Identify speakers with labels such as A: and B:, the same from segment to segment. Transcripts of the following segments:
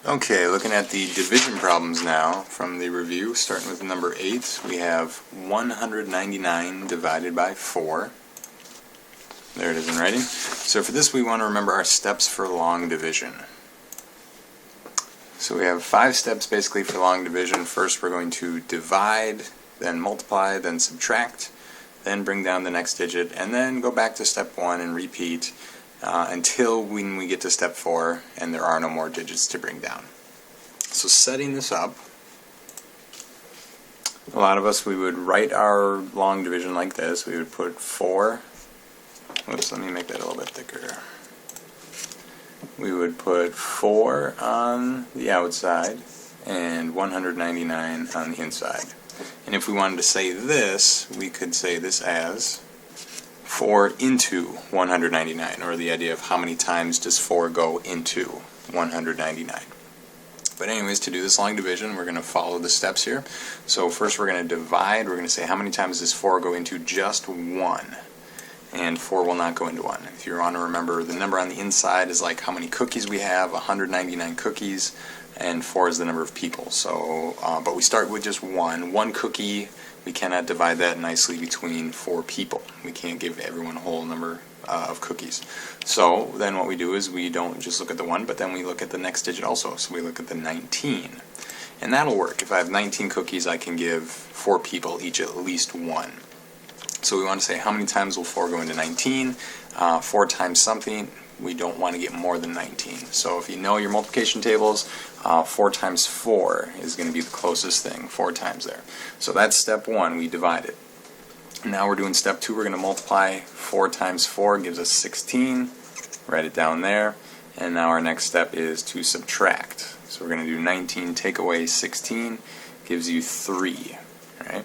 A: Okay, looking at the division problems now from the review, starting with number 8, we have 199 divided by 4. There it is in writing. So for this we want to remember our steps for long division. So we have 5 steps basically for long division. First we're going to divide, then multiply, then subtract, then bring down the next digit, and then go back to step 1 and repeat until when we get to step 4 and there are no more digits to bring down. So setting this up, a lot of us, we would write our long division like this. We would put 4, whoops, let me make that a little bit thicker. We would put 4 on the outside and 199 on the inside. And if we wanted to say this, we could say this as 4 into 199, or the idea of how many times does 4 go into 199. But anyways, to do this long division, we're going to follow the steps here. So first we're going to divide. We're going to say how many times does 4 go into just 1? And 4 will not go into 1. If you want to remember, the number on the inside is like how many cookies we have, 199 cookies, and 4 is the number of people. So, but we start with just 1. 1 cookie, we cannot divide that nicely between 4 people. We can't give everyone a whole number of cookies. So then what we do is we don't just look at the 1, but then we look at the next digit also. So we look at the 19. And that'll work. If I have 19 cookies, I can give 4 people each at least 1. So we want to say how many times will 4 go into 19? 4 times something, we don't want to get more than 19. So if you know your multiplication tables, 4 times 4 is going to be the closest thing, 4 times there. So that's step 1, we divide it. Now we're doing step 2, we're going to multiply. 4 times 4 gives us 16, write it down there. And now our next step is to subtract. So we're going to do 19 take away 16 gives you 3, right?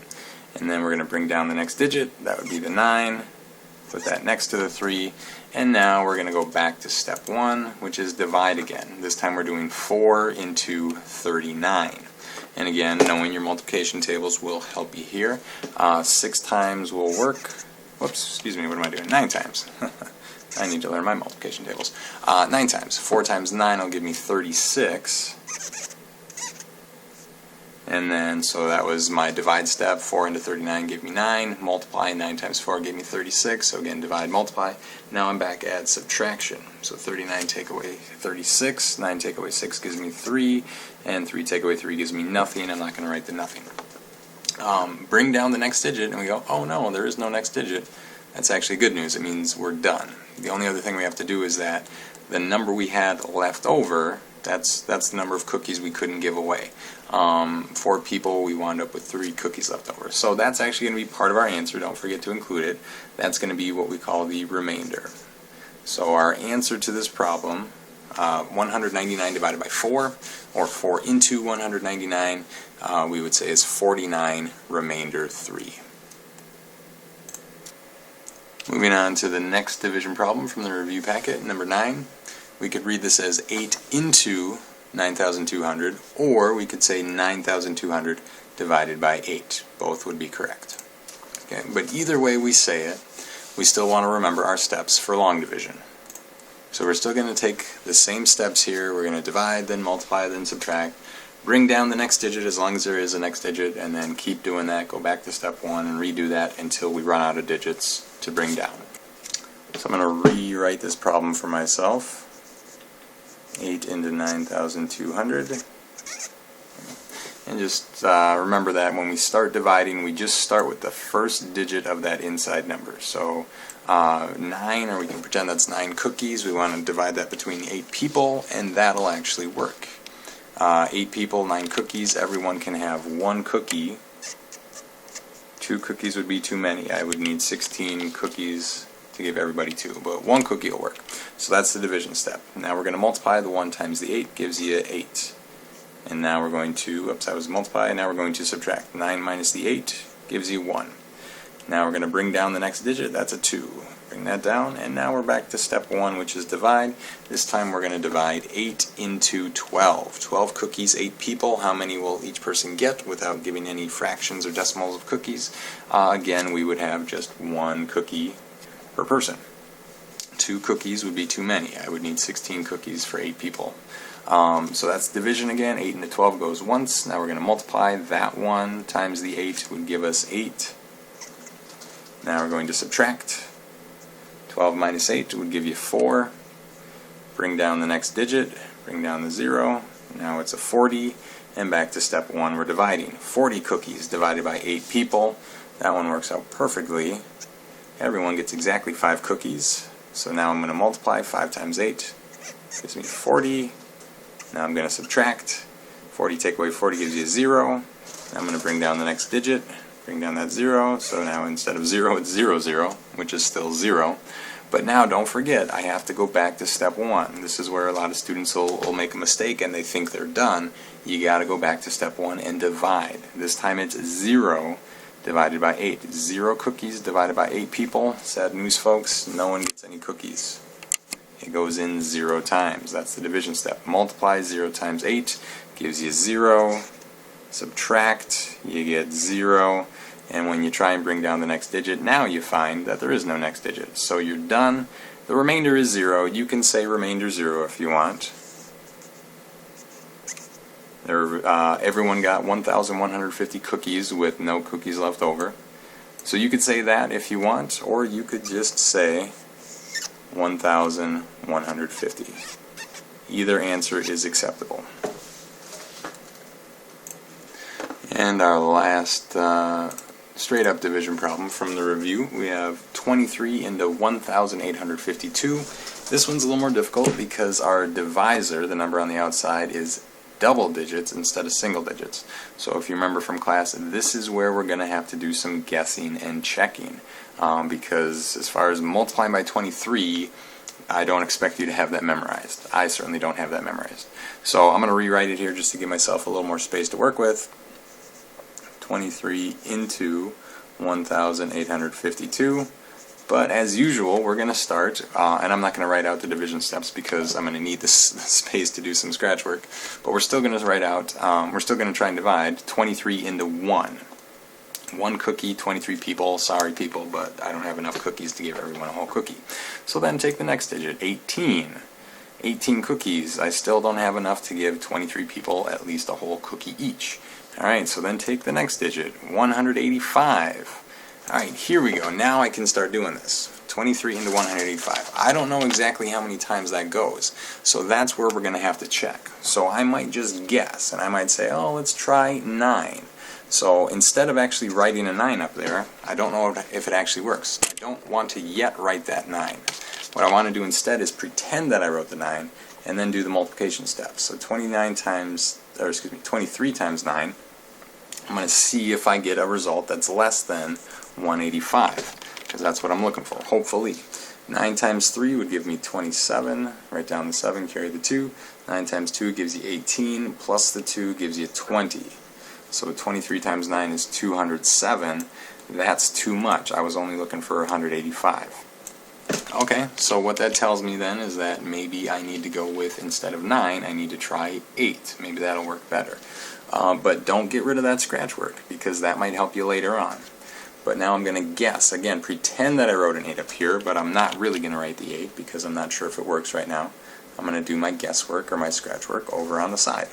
A: And then we're going to bring down the next digit, that would be the 9, put that next to the 3, and now we're going to go back to step 1, which is divide again. This time we're doing 4 into 39. And again, knowing your multiplication tables will help you here. 6 times will work. Whoops, excuse me, what am I doing? 9 times. I need to learn my multiplication tables. 9 times. 4 times 9 will give me 36. And then, so that was my divide step. 4 into 39 gave me 9. Multiply, 9 times 4 gave me 36. So again, divide, multiply. Now I'm back at subtraction. So 39 take away 36. 9 take away 6 gives me 3. And 3 take away 3 gives me nothing. I'm not going to write the nothing. Bring down the next digit, and we go, oh no, there is no next digit. That's actually good news. It means we're done. The only other thing we have to do is that the number we had left over, that's the number of cookies we couldn't give away. 4 people, we wound up with 3 cookies left over. So that's actually going to be part of our answer. Don't forget to include it. That's going to be what we call the remainder. So our answer to this problem, 199 divided by 4, or 4 into 199, we would say is 49, remainder 3. Moving on to the next division problem from the review packet, number 9. We could read this as 8 into 9,200, or we could say 9,200 divided by 8. Both would be correct. Okay, but either way we say it, we still want to remember our steps for long division. So we're still going to take the same steps here. We're going to divide, then multiply, then subtract. Bring down the next digit as long as there is a next digit, and then keep doing that. Go back to step 1 and redo that until we run out of digits to bring down. So I'm going to rewrite this problem for myself. 8 into 9,200. And just remember that when we start dividing, we just start with the first digit of that inside number. So 9, or we can pretend that's 9 cookies. We want to divide that between 8 people, and that'll actually work. 8 people, 9 cookies. Everyone can have 1 cookie. 2 cookies would be too many. I would need 16 cookies to give everybody 2, but 1 cookie will work. So that's the division step. Now we're going to multiply. The 1 times the 8 gives you 8. And now we're going to, oops, that was multiply, now we're going to subtract. 9 minus the 8 gives you 1. Now we're going to bring down the next digit, that's a 2. Bring that down, and now we're back to step 1, which is divide. This time we're going to divide 8 into 12. 12 cookies, 8 people. How many will each person get without giving any fractions or decimals of cookies? Again, we would have just 1 cookie per person. 2 cookies would be too many. I would need 16 cookies for 8 people. So that's division again. 8 into 12 goes once. Now we're going to multiply. That 1 times the 8 would give us 8. Now we're going to subtract. 12 minus 8 would give you 4. Bring down the next digit. Bring down the 0. Now it's a 40. And back to step 1, we're dividing. 40 cookies divided by 8 people. That one works out perfectly. Everyone gets exactly 5 cookies. So now I'm going to multiply. 5 times 8 gives me 40. Now I'm going to subtract. 40 take away 40 gives you 0. Now I'm going to bring down the next digit. Bring down that 0. So now instead of 0, it's 0, 0, which is still 0. But now don't forget, I have to go back to step 1. This is where a lot of students will make a mistake and they think they're done. You got to go back to step 1 and divide. This time it's 0 divided by 8. 0 cookies divided by 8 people. Sad news, folks, no one gets any cookies. It goes in 0 times. That's the division step. Multiply 0 times 8 gives you 0. Subtract, you get 0. And when you try and bring down the next digit, now you find that there is no next digit. So you're done. The remainder is 0. You can say remainder 0 if you want. Everyone got 1,150 cookies with no cookies left over. So you could say that if you want, or you could just say 1,150. Either answer is acceptable. And our last straight up division problem from the review, we have 23 into 1,852. This one's a little more difficult because our divisor, the number on the outside, is double digits instead of single digits. So if you remember from class, this is where we're going to have to do some guessing and checking, because as far as multiplying by 23, I don't expect you to have that memorized. I certainly don't have that memorized. So I'm going to rewrite it here just to give myself a little more space to work with. 23 into 1,852. But as usual, we're going to start, and I'm not going to write out the division steps because I'm going to need this space to do some scratch work. But we're still going to write out, we're still going to try and divide 23 into 1. 1 cookie, 23 people. Sorry people, but I don't have enough cookies to give everyone a whole cookie. So then take the next digit, 18. 18 cookies. I still don't have enough to give 23 people at least a whole cookie each. Alright, so then take the next digit, 185. Alright, here we go. Now I can start doing this. 23 into 185. I don't know exactly how many times that goes, so that's where we're going to have to check. So I might just guess, and I might say, oh, let's try 9. So instead of actually writing a 9 up there, I don't know if it actually works. I don't want to yet write that 9. What I want to do instead is pretend that I wrote the 9, and then do the multiplication steps. So 23 times 9. I'm going to see if I get a result that's less than 185, because that's what I'm looking for, hopefully. 9 times 3 would give me 27. Write down the 7, carry the 2. 9 times 2 gives you 18, plus the 2 gives you 20. So 23 times 9 is 207. That's too much. I was only looking for 185. Okay, so what that tells me then is that maybe I need to go with, instead of 9, I need to try 8. Maybe that'll work better. But don't get rid of that scratch work, because that might help you later on. But now I'm going to guess. Again, pretend that I wrote an 8 up here, but I'm not really going to write the 8 because I'm not sure if it works right now. I'm going to do my guesswork or my scratch work over on the side,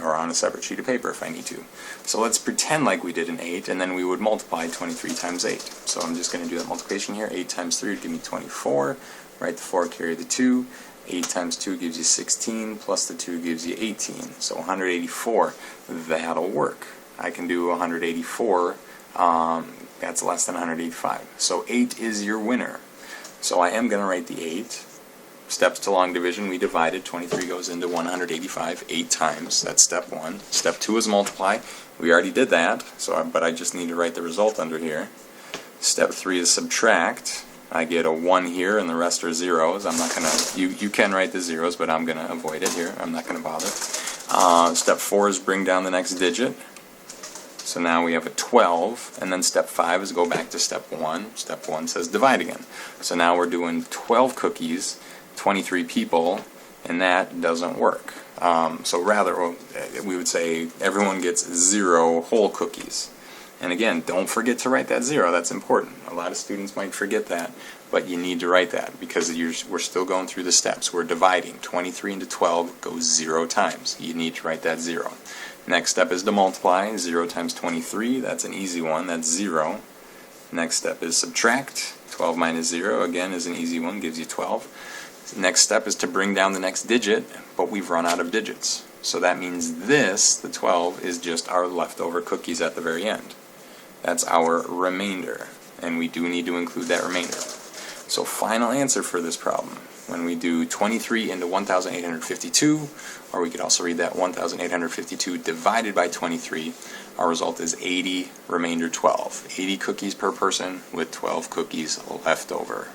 A: or on a separate sheet of paper if I need to. So let's pretend like we did an 8, and then we would multiply 23 times 8. So I'm just going to do that multiplication here. 8 times 3 would give me 24. Write the 4, carry the 2. 8 times 2 gives you 16, plus the 2 gives you 18. So 184, that'll work. I can do 184, that's less than 185. So 8 is your winner. So I am going to write the 8. Steps to long division, we divided. 23 goes into 185 8 times. That's step 1. Step 2 is multiply. We already did that, but I just need to write the result under here. Step 3 is subtract. I get a 1 here, and the rest are zeros. I'm not going to, you can write the zeros, but I'm going to avoid it here. I'm not going to bother. Step 4 is bring down the next digit. So now we have a 12, and then step 5 is go back to step 1. Step 1 says divide again. So now we're doing 12 cookies, 23 people, and that doesn't work. So rather, we would say everyone gets 0 whole cookies. And again, don't forget to write that 0. That's important. A lot of students might forget that. But you need to write that because we're still going through the steps. We're dividing. 23 into 12 goes 0 times. You need to write that 0. Next step is to multiply. 0 times 23, that's an easy one. That's 0. Next step is subtract. 12 minus 0, again, is an easy one, gives you 12. Next step is to bring down the next digit, but we've run out of digits. So that means this, the 12, is just our leftover cookies at the very end. That's our remainder, and we do need to include that remainder. So final answer for this problem, when we do 23 into 1,852, or we could also read that 1,852 divided by 23, our result is 80, remainder 12. 80 cookies per person with 12 cookies left over.